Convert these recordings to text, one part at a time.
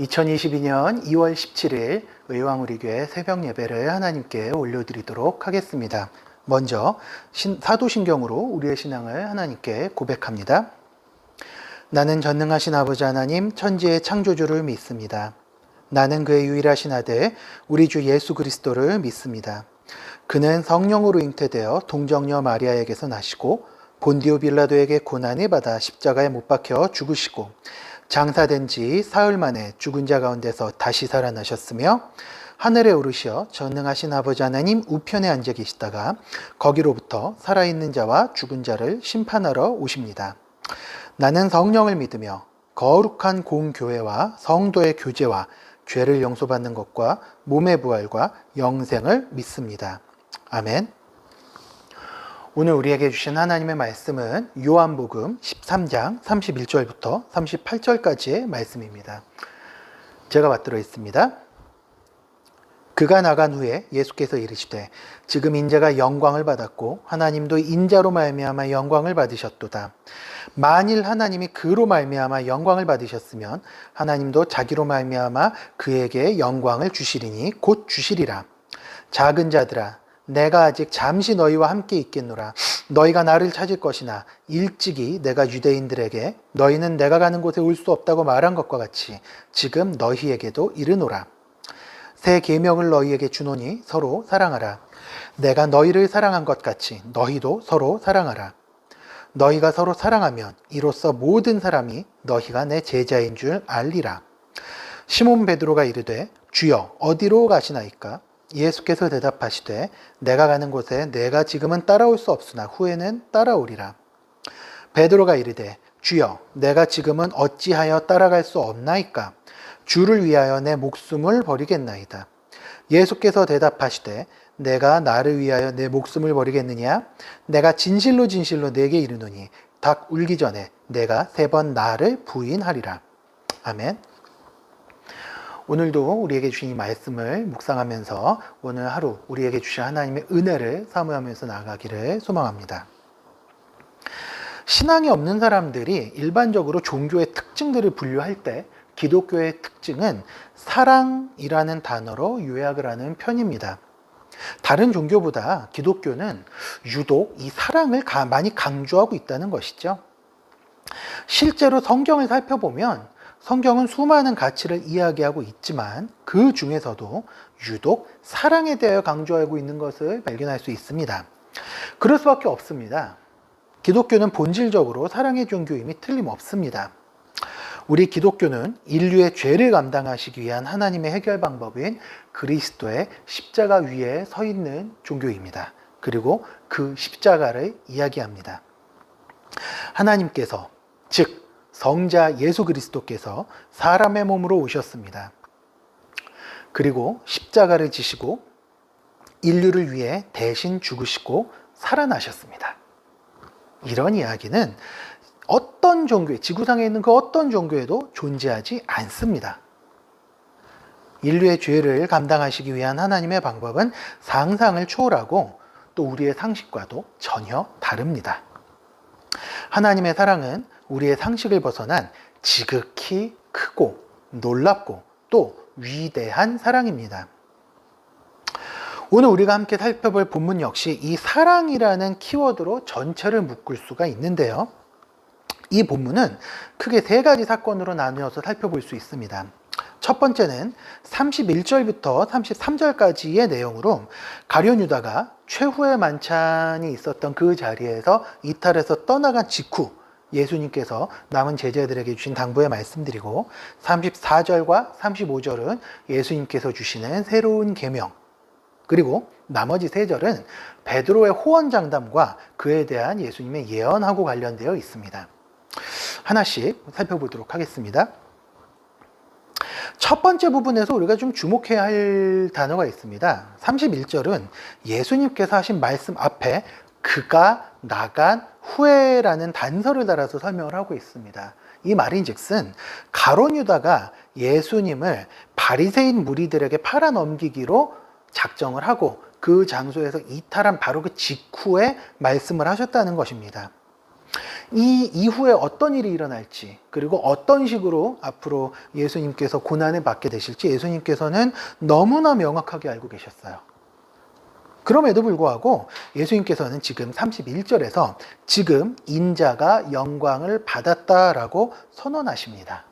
2022년 2월 17일 의왕우리교회 새벽 예배를 하나님께 올려드리도록 하겠습니다. 먼저 사도신경으로 우리의 신앙을 하나님께 고백합니다. 나는 전능하신 아버지 하나님 천지의 창조주를 믿습니다. 나는 그의 유일하신 아들 우리 주 예수 그리스도를 믿습니다. 그는 성령으로 잉태되어 동정녀 마리아에게서 나시고 본디오 빌라도에게 고난을 받아 십자가에 못 박혀 죽으시고 장사된 지 사흘 만에 죽은 자 가운데서 다시 살아나셨으며 하늘에 오르시어 전능하신 아버지 하나님 우편에 앉아 계시다가 거기로부터 살아있는 자와 죽은 자를 심판하러 오십니다. 나는 성령을 믿으며 거룩한 공교회와 성도의 교제와 죄를 용서받는 것과 몸의 부활과 영생을 믿습니다. 아멘. 오늘 우리에게 주신 하나님의 말씀은 요한복음 13장 31절부터 38절까지의 말씀입니다. 제가 받들어 있습니다. 그가 나간 후에 예수께서 이르시되 지금 인자가 영광을 받았고 하나님도 인자로 말미암아 영광을 받으셨도다. 만일 하나님이 그로 말미암아 영광을 받으셨으면 하나님도 자기로 말미암아 그에게 영광을 주시리니 곧 주시리라. 작은 자들아 내가 아직 잠시 너희와 함께 있겠노라. 너희가 나를 찾을 것이나 일찍이 내가 유대인들에게 너희는 내가 가는 곳에 올 수 없다고 말한 것과 같이 지금 너희에게도 이르노라. 새 계명을 너희에게 주노니 서로 사랑하라. 내가 너희를 사랑한 것 같이 너희도 서로 사랑하라. 너희가 서로 사랑하면 이로써 모든 사람이 너희가 내 제자인 줄 알리라. 시몬 베드로가 이르되 주여 어디로 가시나이까? 예수께서 대답하시되 내가 가는 곳에 내가 지금은 따라올 수 없으나 후에는 따라오리라. 베드로가 이르되 주여 내가 지금은 어찌하여 따라갈 수 없나이까? 주를 위하여 내 목숨을 버리겠나이다. 예수께서 대답하시되 내가 나를 위하여 내 목숨을 버리겠느냐? 내가 진실로 진실로 네게 이르노니 닭 울기 전에 내가 3번 나를 부인하리라. 아멘. 오늘도 우리에게 주신 이 말씀을 묵상하면서 오늘 하루 우리에게 주신 하나님의 은혜를 사모하면서 나아가기를 소망합니다. 신앙이 없는 사람들이 일반적으로 종교의 특징들을 분류할 때 기독교의 특징은 사랑이라는 단어로 요약을 하는 편입니다. 다른 종교보다 기독교는 유독 이 사랑을 많이 강조하고 있다는 것이죠. 실제로 성경을 살펴보면 성경은 수많은 가치를 이야기하고 있지만 그 중에서도 유독 사랑에 대하여 강조하고 있는 것을 발견할 수 있습니다. 그럴 수밖에 없습니다. 기독교는 본질적으로 사랑의 종교임이 틀림없습니다. 우리 기독교는 인류의 죄를 감당하시기 위한 하나님의 해결 방법인 그리스도의 십자가 위에 서 있는 종교입니다. 그리고 그 십자가를 이야기합니다. 하나님께서 즉 성자 예수 그리스도께서 사람의 몸으로 오셨습니다. 그리고 십자가를 지시고 인류를 위해 대신 죽으시고 살아나셨습니다. 이런 이야기는 어떤 종교에, 지구상에 있는 그 어떤 종교에도 존재하지 않습니다. 인류의 죄를 감당하시기 위한 하나님의 방법은 상상을 초월하고 또 우리의 상식과도 전혀 다릅니다. 하나님의 사랑은 우리의 상식을 벗어난 지극히 크고 놀랍고 또 위대한 사랑입니다. 오늘 우리가 함께 살펴볼 본문 역시 이 사랑이라는 키워드로 전체를 묶을 수가 있는데요. 이 본문은 크게 3가지 사건으로 나누어서 살펴볼 수 있습니다. 첫 번째는 31절부터 33절까지의 내용으로 가룟 유다가 최후의 만찬이 있었던 그 자리에서 이탈해서 떠나간 직후 예수님께서 남은 제자들에게 주신 당부의 말씀드리고 34절과 35절은 예수님께서 주시는 새로운 계명, 그리고 나머지 3절은 베드로의 호언장담과 그에 대한 예수님의 예언하고 관련되어 있습니다. 하나씩 살펴보도록 하겠습니다. 첫 번째 부분에서 우리가 좀 주목해야 할 단어가 있습니다. 31절은 예수님께서 하신 말씀 앞에 그가 나간 후에라는 단서를 달아서 설명을 하고 있습니다. 이 말인즉슨 가룟 유다가 예수님을 바리새인 무리들에게 팔아넘기기로 작정을 하고 그 장소에서 이탈한 바로 그 직후에 말씀을 하셨다는 것입니다. 이 이후에 어떤 일이 일어날지, 그리고 어떤 식으로 앞으로 예수님께서 고난을 받게 되실지 예수님께서는 너무나 명확하게 알고 계셨어요. 그럼에도 불구하고 예수님께서는 지금 31절에서 지금 인자가 영광을 받았다라고 선언하십니다.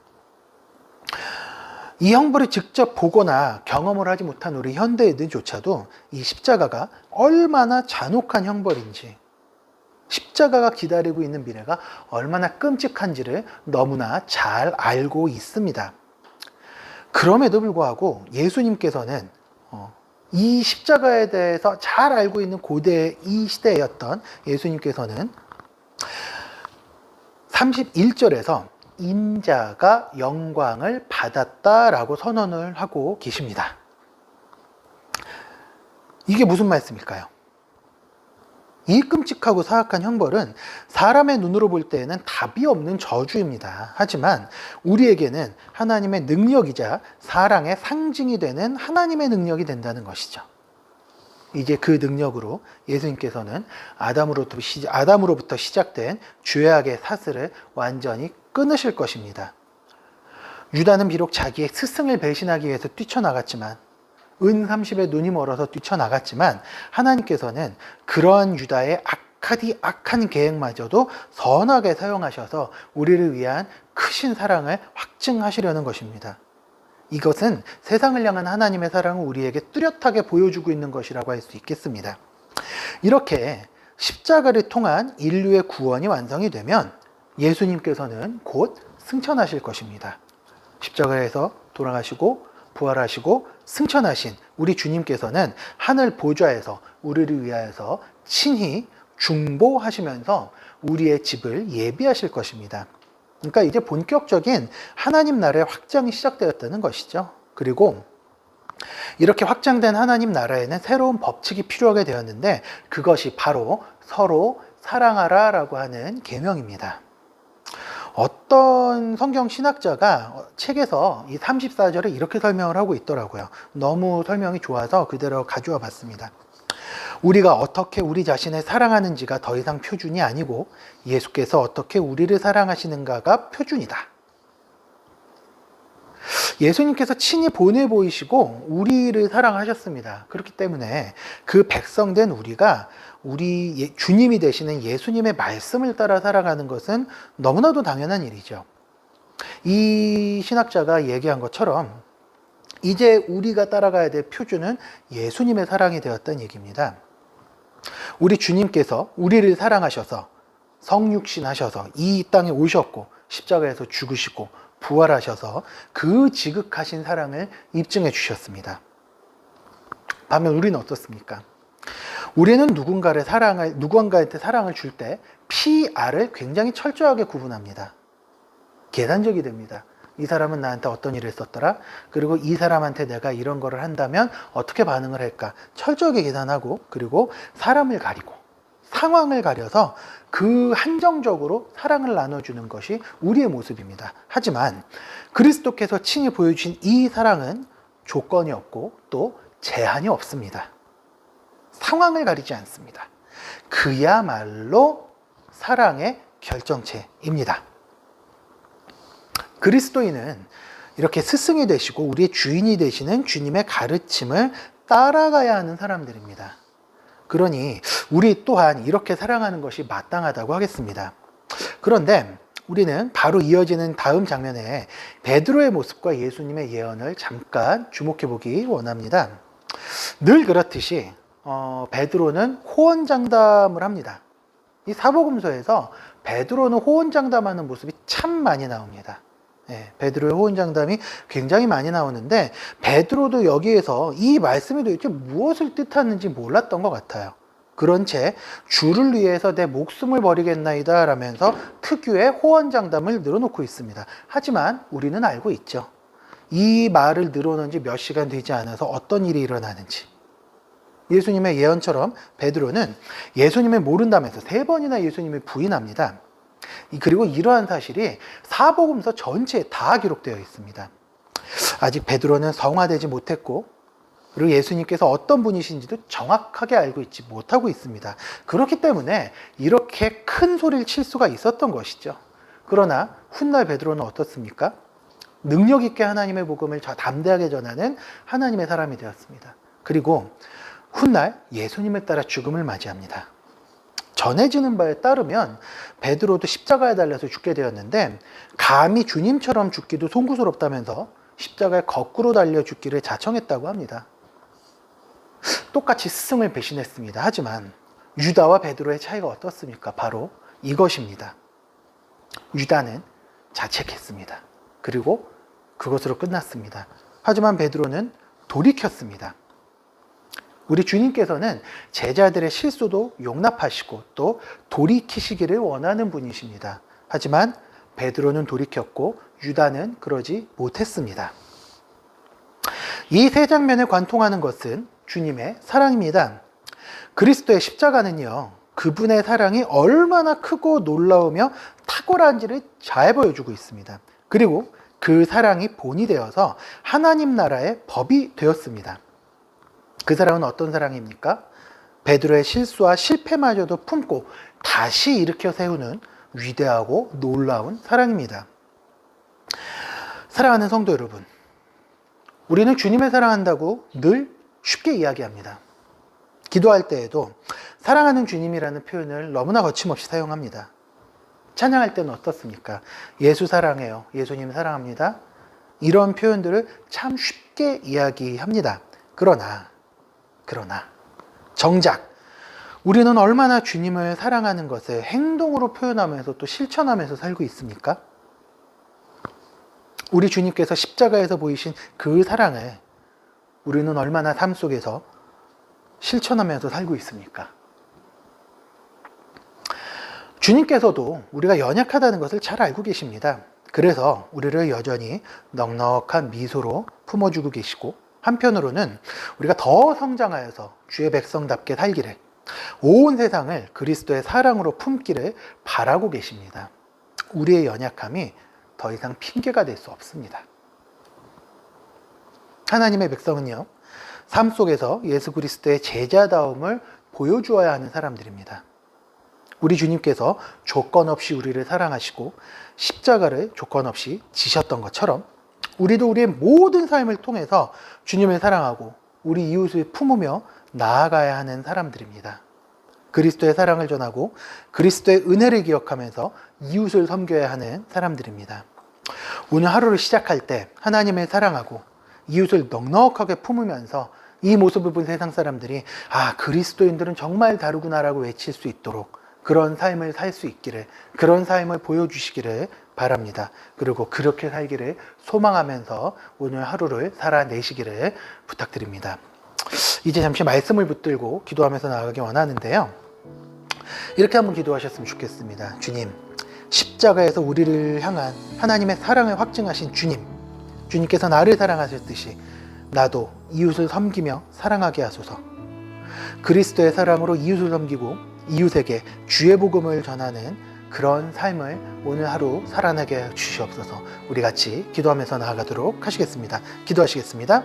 이 형벌을 직접 보거나 경험을 하지 못한 우리 현대인들조차도 이 십자가가 얼마나 잔혹한 형벌인지, 십자가가 기다리고 있는 미래가 얼마나 끔찍한지를 너무나 잘 알고 있습니다. 그럼에도 불구하고 예수님께서는 이 십자가에 대해서 잘 알고 있는 고대 이 시대였던 예수님께서는 31절에서 인자가 영광을 받았다라고 선언을 하고 계십니다. 이게 무슨 말씀일까요? 이 끔찍하고 사악한 형벌은 사람의 눈으로 볼 때에는 답이 없는 저주입니다. 하지만 우리에게는 하나님의 능력이자 사랑의 상징이 되는 하나님의 능력이 된다는 것이죠. 이제 그 능력으로 예수님께서는 아담으로부터 시작된 죄악의 사슬을 완전히 끊으실 것입니다. 유다는 비록 자기의 스승을 배신하기 위해서 뛰쳐나갔지만, 은 30에 눈이 멀어서 뛰쳐나갔지만, 하나님께서는 그러한 유다의 악한 계획마저도 선하게 사용하셔서 우리를 위한 크신 사랑을 확증하시려는 것입니다. 이것은 세상을 향한 하나님의 사랑을 우리에게 뚜렷하게 보여주고 있는 것이라고 할 수 있겠습니다. 이렇게 십자가를 통한 인류의 구원이 완성이 되면 예수님께서는 곧 승천하실 것입니다. 십자가에서 돌아가시고 부활하시고 승천하신 우리 주님께서는 하늘 보좌에서 우리를 위하여서 친히 중보하시면서 우리의 집을 예비하실 것입니다. 그러니까 이제 본격적인 하나님 나라의 확장이 시작되었다는 것이죠. 그리고 이렇게 확장된 하나님 나라에는 새로운 법칙이 필요하게 되었는데, 그것이 바로 서로 사랑하라라고 하는 계명입니다. 어떤 성경 신학자가 책에서 이 34절에 이렇게 설명을 하고 있더라고요. 너무 설명이 좋아서 그대로 가져와 봤습니다. 우리가 어떻게 우리 자신을 사랑하는지가 더 이상 표준이 아니고 예수께서 어떻게 우리를 사랑하시는가가 표준이다. 예수님께서 친히 본을 보이시고 우리를 사랑하셨습니다. 그렇기 때문에 그 백성된 우리가 우리 주님이 되시는 예수님의 말씀을 따라 살아가는 것은 너무나도 당연한 일이죠. 이 신학자가 얘기한 것처럼 이제 우리가 따라가야 될 표준은 예수님의 사랑이 되었다는 얘기입니다. 우리 주님께서 우리를 사랑하셔서 성육신하셔서 이 땅에 오셨고 십자가에서 죽으시고 부활하셔서 그 지극하신 사랑을 입증해 주셨습니다. 반면 우리는 어떻습니까? 우리는 누군가한테 사랑을 줄 때 P-R을 굉장히 철저하게 구분합니다. 계산적이 됩니다. 이 사람은 나한테 어떤 일을 했었더라? 그리고 이 사람한테 내가 이런 거를 한다면 어떻게 반응을 할까? 철저하게 계산하고, 그리고 사람을 가리고 상황을 가려서 그 한정적으로 사랑을 나눠주는 것이 우리의 모습입니다. 하지만 그리스도께서 친히 보여주신 이 사랑은 조건이 없고 또 제한이 없습니다. 상황을 가리지 않습니다. 그야말로 사랑의 결정체입니다. 그리스도인은 이렇게 스승이 되시고 우리의 주인이 되시는 주님의 가르침을 따라가야 하는 사람들입니다. 그러니 우리 또한 이렇게 사랑하는 것이 마땅하다고 하겠습니다. 그런데 우리는 바로 이어지는 다음 장면에 베드로의 모습과 예수님의 예언을 잠깐 주목해 보기 원합니다. 늘 그렇듯이 베드로는 호언장담을 합니다. 이 사복음서에서 베드로는 호언장담하는 모습이 참 많이 나옵니다. 베드로의 호언장담이 굉장히 많이 나오는데 베드로도 여기에서 이 말씀이 도대체 무엇을 뜻하는지 몰랐던 것 같아요. 그런 채 주를 위해서 내 목숨을 버리겠나이다 라면서 특유의 호언장담을 늘어놓고 있습니다. 하지만 우리는 알고 있죠. 이 말을 늘어놓은 지 몇 시간 되지 않아서 어떤 일이 일어나는지. 예수님의 예언처럼 베드로는 예수님을 모른다면서 3번이나 예수님을 부인합니다. 그리고 이러한 사실이 사복음서 전체에 다 기록되어 있습니다. 아직 베드로는 성화되지 못했고 그리고 예수님께서 어떤 분이신지도 정확하게 알고 있지 못하고 있습니다. 그렇기 때문에 이렇게 큰 소리를 칠 수가 있었던 것이죠. 그러나 훗날 베드로는 어떻습니까? 능력 있게 하나님의 복음을 담대하게 전하는 하나님의 사람이 되었습니다. 그리고 훗날 예수님을 따라 죽음을 맞이합니다. 전해지는 바에 따르면 베드로도 십자가에 달려서 죽게 되었는데 감히 주님처럼 죽기도 송구스럽다면서 십자가에 거꾸로 달려 죽기를 자청했다고 합니다. 똑같이 스승을 배신했습니다. 하지만 유다와 베드로의 차이가 어떻습니까? 바로 이것입니다. 유다는 자책했습니다. 그리고 그것으로 끝났습니다. 하지만 베드로는 돌이켰습니다. 우리 주님께서는 제자들의 실수도 용납하시고 또 돌이키시기를 원하는 분이십니다. 하지만 베드로는 돌이켰고 유다는 그러지 못했습니다. 이 세 장면을 관통하는 것은 주님의 사랑입니다. 그리스도의 십자가는요, 그분의 사랑이 얼마나 크고 놀라우며 탁월한지를 잘 보여주고 있습니다. 그리고 그 사랑이 본이 되어서 하나님 나라의 법이 되었습니다. 그 사랑은 어떤 사랑입니까? 베드로의 실수와 실패마저도 품고 다시 일으켜 세우는 위대하고 놀라운 사랑입니다. 사랑하는 성도 여러분, 우리는 주님을 사랑한다고 늘 쉽게 이야기합니다. 기도할 때에도 사랑하는 주님이라는 표현을 너무나 거침없이 사용합니다. 찬양할 때는 어떻습니까? 예수 사랑해요. 예수님 사랑합니다. 이런 표현들을 참 쉽게 이야기합니다. 그러나 정작 우리는 얼마나 주님을 사랑하는 것을 행동으로 표현하면서 또 실천하면서 살고 있습니까? 우리 주님께서 십자가에서 보이신 그 사랑을 우리는 얼마나 삶 속에서 실천하면서 살고 있습니까? 주님께서도 우리가 연약하다는 것을 잘 알고 계십니다. 그래서 우리를 여전히 넉넉한 미소로 품어주고 계시고, 한편으로는 우리가 더 성장하여서 주의 백성답게 살기를, 온 세상을 그리스도의 사랑으로 품기를 바라고 계십니다. 우리의 연약함이 더 이상 핑계가 될 수 없습니다. 하나님의 백성은요, 삶 속에서 예수 그리스도의 제자다움을 보여주어야 하는 사람들입니다. 우리 주님께서 조건 없이 우리를 사랑하시고 십자가를 조건 없이 지셨던 것처럼 우리도 우리의 모든 삶을 통해서 주님을 사랑하고 우리 이웃을 품으며 나아가야 하는 사람들입니다. 그리스도의 사랑을 전하고 그리스도의 은혜를 기억하면서 이웃을 섬겨야 하는 사람들입니다. 오늘 하루를 시작할 때 하나님을 사랑하고 이웃을 넉넉하게 품으면서 이 모습을 본 세상 사람들이 그리스도인들은 정말 다르구나라고 외칠 수 있도록 그런 삶을 살 수 있기를, 그런 삶을 보여주시기를 바랍니다. 그리고 그렇게 살기를 소망하면서 오늘 하루를 살아내시기를 부탁드립니다. 이제 잠시 말씀을 붙들고 기도하면서 나아가기 원하는데요. 이렇게 한번 기도하셨으면 좋겠습니다. 주님, 십자가에서 우리를 향한 하나님의 사랑을 확증하신 주님께서 나를 사랑하셨듯이 나도 이웃을 섬기며 사랑하게 하소서. 그리스도의 사랑으로 이웃을 섬기고 이웃에게 주의 복음을 전하는 그런 삶을 오늘 하루 살아내게 주시옵소서. 우리 같이 기도하면서 나아가도록 하시겠습니다. 기도하시겠습니다.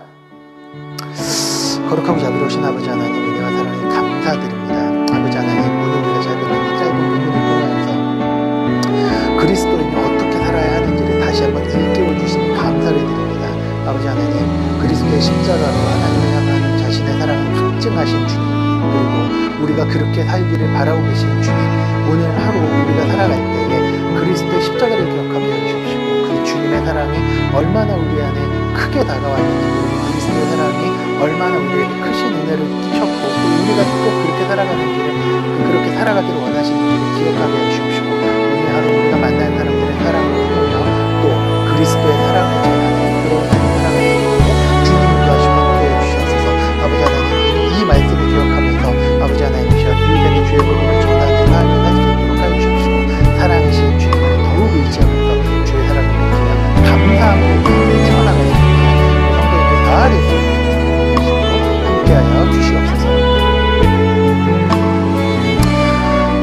거룩하고 자비로우신 아버지 하나님, 은혜와 사랑에 감사드립니다. 아버지 하나님, 오늘 우리가 잘 배운 이 짧은 본문을 통하여서 그리스도인이 어떻게 살아야 하는지를 다시 한번 일깨워 주시니 감사를 드립니다. 아버지 하나님, 그리스도의 십자가로 하나님을 향한 자신의 사랑을 확증하신 주님, 그리고 우리가 그렇게 살기를 바라고 계시는 주님, 오늘 하루 우리가 살아갈 때에 그리스도의 십자가를 기억하게 해주십시오. 그 주님의 사랑이 얼마나 우리 안에 크게 다가왔는지, 그리스도의 사랑이 얼마나 우리에게 크신 은혜를 끼쳤고, 또 우리가 꼭 그렇게 살아가는지를, 그렇게 살아가기를 원하시는지를 기억하게 해주십시오. 오늘 하루 우리가 만난 사람들의 사랑을 품으며 또 그리스도의 사랑을 전하는 그런 사랑을 품고 주님 인도하시고 함께해 주시옵소서. 아버지 하나님, 이 말씀을 기억하면서 아버지 하나님이시여 이웃에게 주의 복음을 전하는 삶을 살 수 있도록 하여 주십시오. 사랑하신 주님을 더욱 의지하면서 주의 사랑을 느끼며 감사함으로 채워나가겠습니다. 성도님들 다 되시고 함께하여 주시옵소서.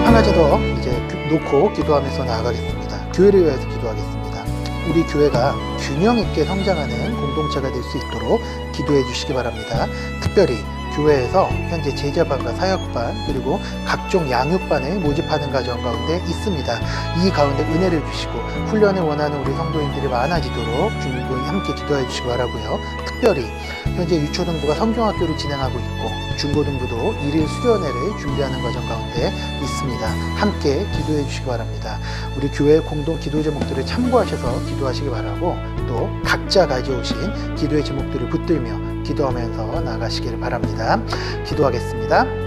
한 가지 더 이제 놓고 기도하면서 나아가겠습니다. 교회를 위해서 기도하겠습니다. 우리 교회가 균형 있게 성장하는 공동체가 될 수 있도록 기도해 주시기 바랍니다. 특별히 교회에서 현재 제자반과 사역반 그리고 각종 양육반을 모집하는 과정 가운데 있습니다. 이 가운데 은혜를 주시고 훈련을 원하는 우리 성도님들이 많아지도록 주님과 함께 기도해 주시기 바라고요. 특별히 현재 유초등부가 성경학교를 진행하고 있고 중고등부도 일일 수련회를 준비하는 과정 가운데 있습니다. 함께 기도해 주시기 바랍니다. 우리 교회 공동 기도 제목들을 참고하셔서 기도하시기 바라고 또 각자 가져오신 기도의 제목들을 붙들며 기도하면서 나가시기를 바랍니다. 기도하겠습니다.